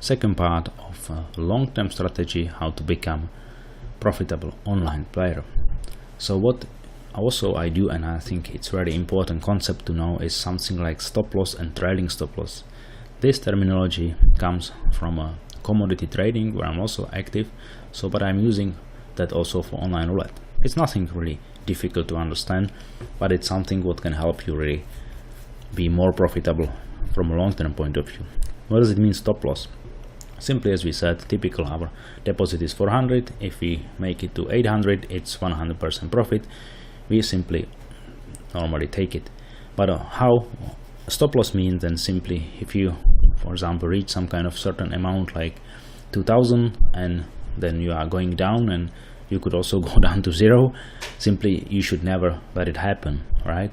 second part of a long-term strategy, how to become profitable online player. So what also I do, and I think it's very important concept to know, is something like stop loss and trailing stop loss. This terminology comes from a commodity trading where I'm also active, but I'm using that also for online roulette. It's nothing really difficult to understand, but it's something what can help you really be more profitable from a long-term point of view. What does it mean stop loss? Simply, as we said, typical our deposit is 400. If we make it to 800, it's 100% profit. We simply normally take it. But how stop loss means, then simply if you, for example, reach some kind of certain amount like 2000 and then you are going down, and you could also go down to zero, simply you should never let it happen, right?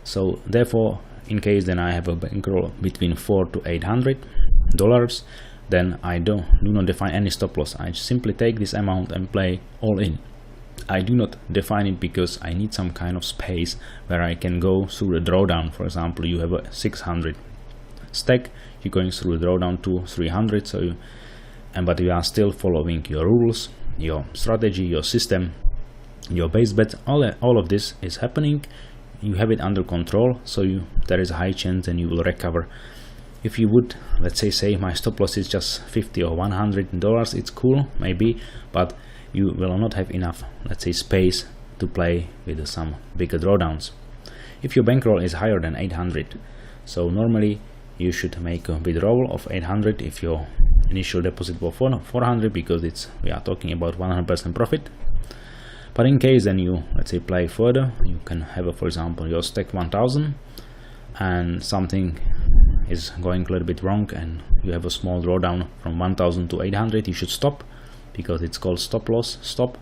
So therefore, in case then I have a bankroll between $400 to $800, then I do not define any stop loss. I simply take this amount and play all in. I do not define it because I need some kind of space where I can go through the drawdown. For example, you have a 600 stack, you're going through the drawdown to 300, but you are still following your rules, your strategy, your system, your base bet. All of this is happening. You have it under control, so there is a high chance and you will recover. If you would, let's say my stop loss is just $50 or $100, it's cool maybe, but you will not have enough, let's say, space to play with some bigger drawdowns. If your bankroll is higher than 800, so normally you should make a withdrawal of 800 if your initial deposit was 400, because we are talking about 100% profit. But in case then you, let's say, play further, you can have, for example, your stack 1000 and something is going a little bit wrong and you have a small drawdown from 1000 to 800, you should stop, because it's called stop loss, stop,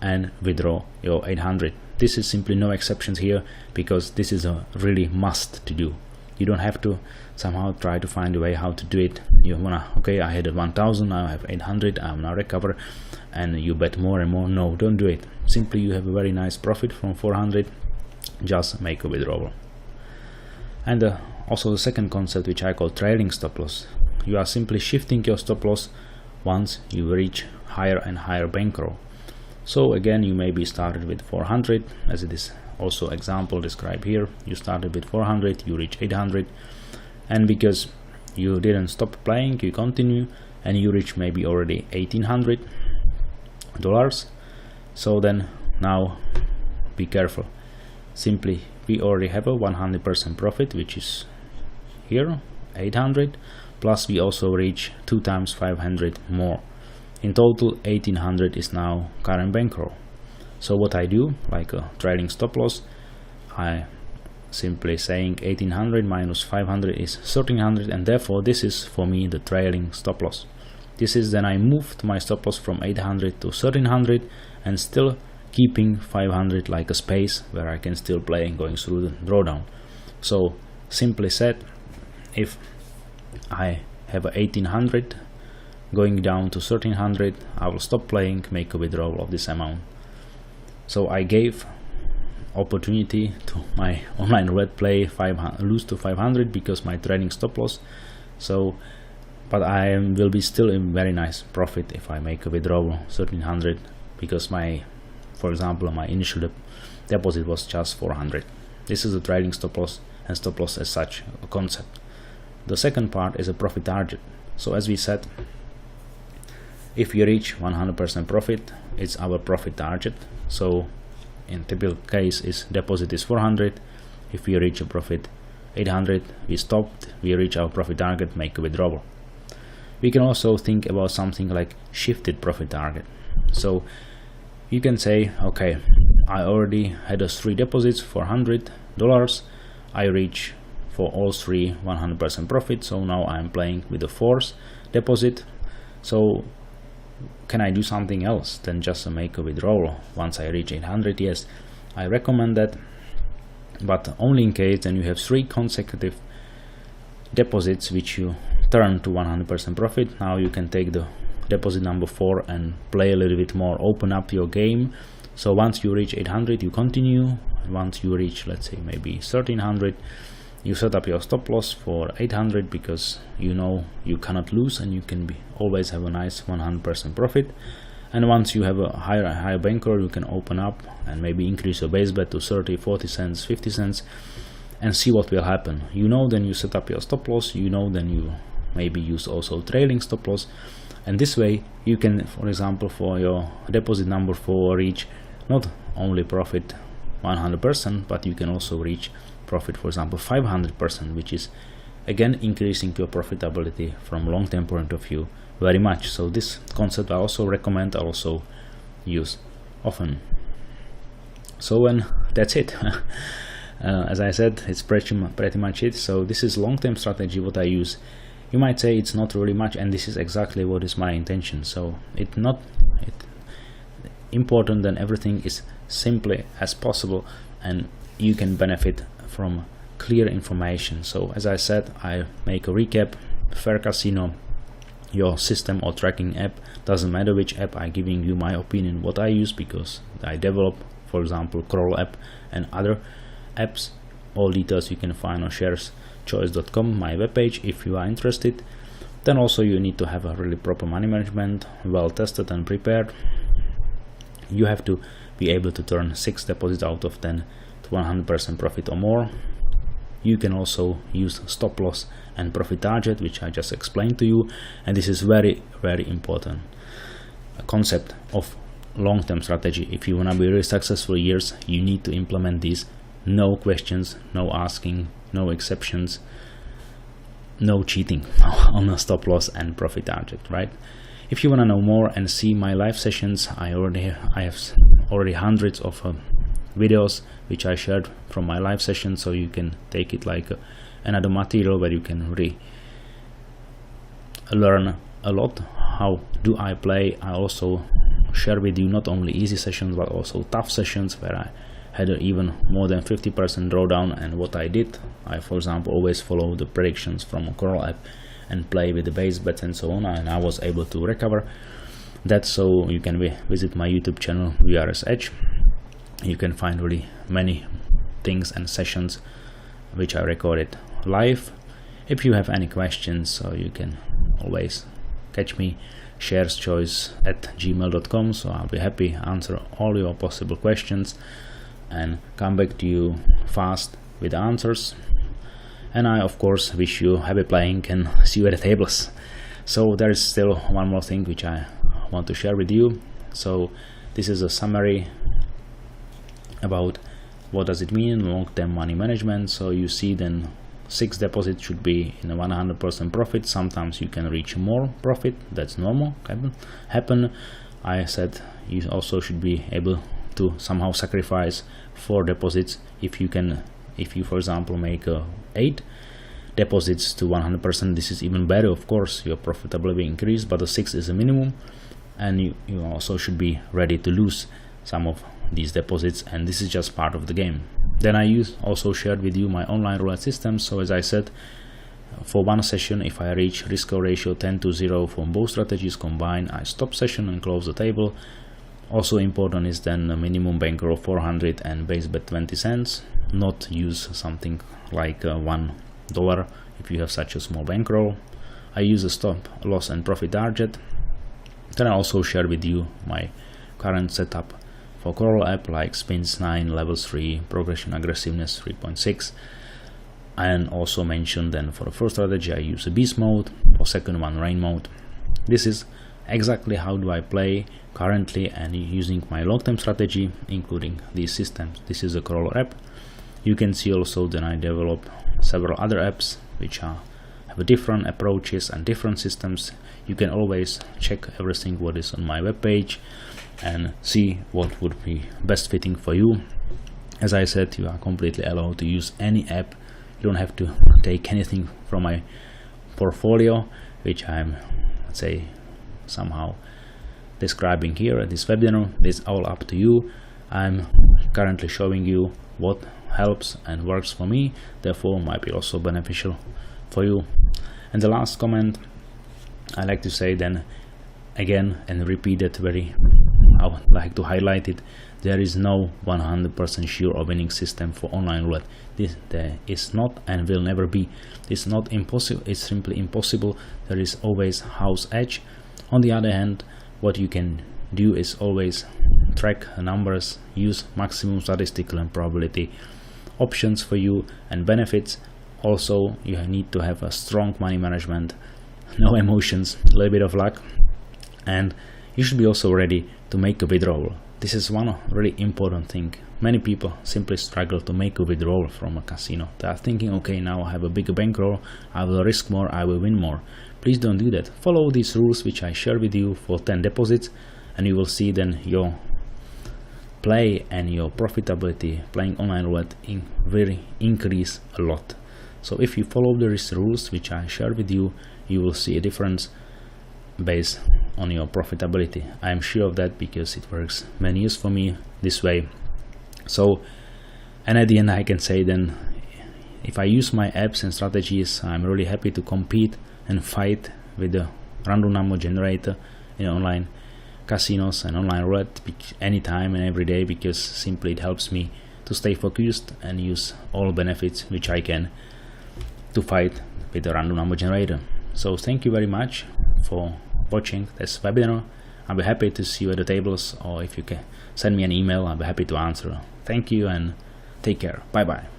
and withdraw your 800. This is simply no exceptions here, because this is a really must to do. You don't have to somehow try to find a way how to do it. You wanna, okay, I had 1000, now I have 800, I'm now recover, and you bet more and more. No, don't do it. Simply you have a very nice profit from 400, just make a withdrawal. And also the second concept, which I call trailing stop loss. You are simply shifting your stop loss once you reach higher and higher bankroll. So again, you maybe started with 400, as it is also example described here. You started with 400, you reach 800, and because you didn't stop playing, you continue and you reach maybe already $1,800. So then now be careful. Simply we already have a 100% profit, which is here 800, plus we also reach 2 times 500 more. In total 1800 is now current bankroll. So what I do, like a trailing stop loss, I simply saying 1800 minus 500 is 1300, and therefore this is for me the trailing stop loss. This is then I moved my stop loss from 800 to 1300 and still keeping 500 like a space where I can still play going through the drawdown. So simply said, if I have a 1800 going down to 1300, I will stop playing, make a withdrawal of this amount. So I gave opportunity to my online roulette play lose to 500 because my trading stop loss. So but I will be still in very nice profit if I make a withdrawal 1300, because for example my initial deposit was just 400. This is a trading stop loss, and stop loss as such a concept. The second part is a profit target. So as we said, if you reach 100% profit, it's our profit target. So in typical case is deposit is 400. If we reach a profit 800, we stopped, we reach our profit target, make a withdrawal. We can also think about something like shifted profit target. So you can say, okay, I already had 3 deposits for $100. I reach for all 3 100% profit, so now I'm playing with the 4th deposit. So can I do something else than just make a withdrawal once I reach 800? Yes, I recommend that, but only in case then you have 3 consecutive deposits which you turn to 100% profit. Now you can take the deposit number 4 and play a little bit more, open up your game. So once you reach 800, you continue. Once you reach, let's say, maybe 1300, You set up your stop loss for 800 because you know you cannot lose and you can always have a nice 100% profit. And once you have a higher bankroll, you can open up and maybe increase your base bet to 30, 40 cents, 50 cents and see what will happen. You know, then you set up your stop loss, you know, then you maybe use also trailing stop loss, and this way you can, for example, for your deposit number 4 reach not only profit 100%, but you can also reach profit, for example, 500%, which is again increasing your profitability from long-term point of view very much. So this concept I also recommend, I also use often. So and that's it. As I said, it's pretty much it. So this is long-term strategy what I use. You might say it's not really much, and this is exactly what is my intention. So it's not important that everything is simply as possible and you can benefit from clear information. So as I said, I make a recap. Fair Casino, your system or tracking app, doesn't matter which app, I'm giving you my opinion what I use because I develop, for example, Crawl app and other apps. All details you can find on shareschoice.com, my webpage, if you are interested. Then also you need to have a really proper money management, well tested and prepared. You have to be able to turn 6 deposits out of 10 to 100% profit or more. You can also use stop loss and profit target, which I just explained to you, and this is very important a concept of long-term strategy. If you want to be really successful years, you need to implement these. No questions, no asking, no exceptions, no cheating on the stop loss and profit target, right? If you want to know more and see my live sessions, I have already hundreds of videos which I shared from my live session, so you can take it like another material where you can really learn a lot. How do I play? I also share with you not only easy sessions but also tough sessions where I had even more than 50% drawdown, and what I did, I for example always follow the predictions from a Crawl app and play with the base bets and so on, and I was able to recover that. So you can visit my YouTube channel VRSEDGE. You can find really many things and sessions which I recorded live. If you have any questions, so you can always catch me, shareschoice@gmail.com, so I'll be happy to answer all your possible questions and come back to you fast with answers. And I of course wish you happy playing and see you at the tables. So there is still one more thing which I want to share with you. So this is a summary about what does it mean long-term money management. So you see then 6 deposits should be in a 100% profit. Sometimes you can reach more profit, that's normal, happen. I said you also should be able to somehow sacrifice 4 deposits. If you for example make 8 deposits to 100%, this is even better, of course, your profitability will increase, but the 6 is a minimum, and you also should be ready to lose some of these deposits, and this is just part of the game. Then I also shared with you my online roulette system. So as I said, for one session, if I reach risk ratio 10-0 from both strategies combined, I stop session and close the table. Also important is then a minimum bankroll 400 and base bet 20 cents. Not use something like $1 if you have such a small bankroll. I use a stop loss and profit target. Then I also share with you my current setup for Crawl app, like spins 9, levels 3, progression aggressiveness 3.6. And also mentioned then for the first strategy I use a beast mode, for second one rain mode. This is exactly how do I play currently and using my long-term strategy, including these systems. This is a Crawl app. You can see also that I develop several other apps which have different approaches and different systems. You can always check everything what is on my webpage and see what would be best fitting for you. As I said, you are completely allowed to use any app. You don't have to take anything from my portfolio, which I'm, let's say, somehow describing here at this webinar. It's all up to you. I'm currently showing you what helps and works for me, therefore might be also beneficial for you. And the last comment I like to say then again and repeat it very I would like to highlight it. There is no 100% sure or winning system for online roulette. This there is not and will never be. It's not impossible, it's simply impossible. There is always house edge. On the other hand, what you can do is always track numbers, use maximum statistical and probability options for you and benefits. Also, you need to have a strong money management, no emotions, a little bit of luck, and you should be also ready to make a withdrawal. This is one really important thing. Many people simply struggle to make a withdrawal from a casino. They are thinking, okay, now I have a bigger bankroll, I will risk more, I will win more. Please don't do that. Follow these rules which I share with you for 10 deposits, and you will see then your play and your profitability playing online roulette very increase a lot. So if you follow these rules which I share with you, you will see a difference based on your profitability. I am sure of that because it works many years for me this way. So, and at the end I can say then, if I use my apps and strategies, I'm really happy to compete and fight with the random number generator in online casinos and online roulette anytime and every day, because simply it helps me to stay focused and use all benefits which I can to fight with the random number generator. So thank you very much for watching this webinar. I'll be happy to see you at the tables, or if you can send me an email, I'll be happy to answer. Thank you and take care. Bye bye.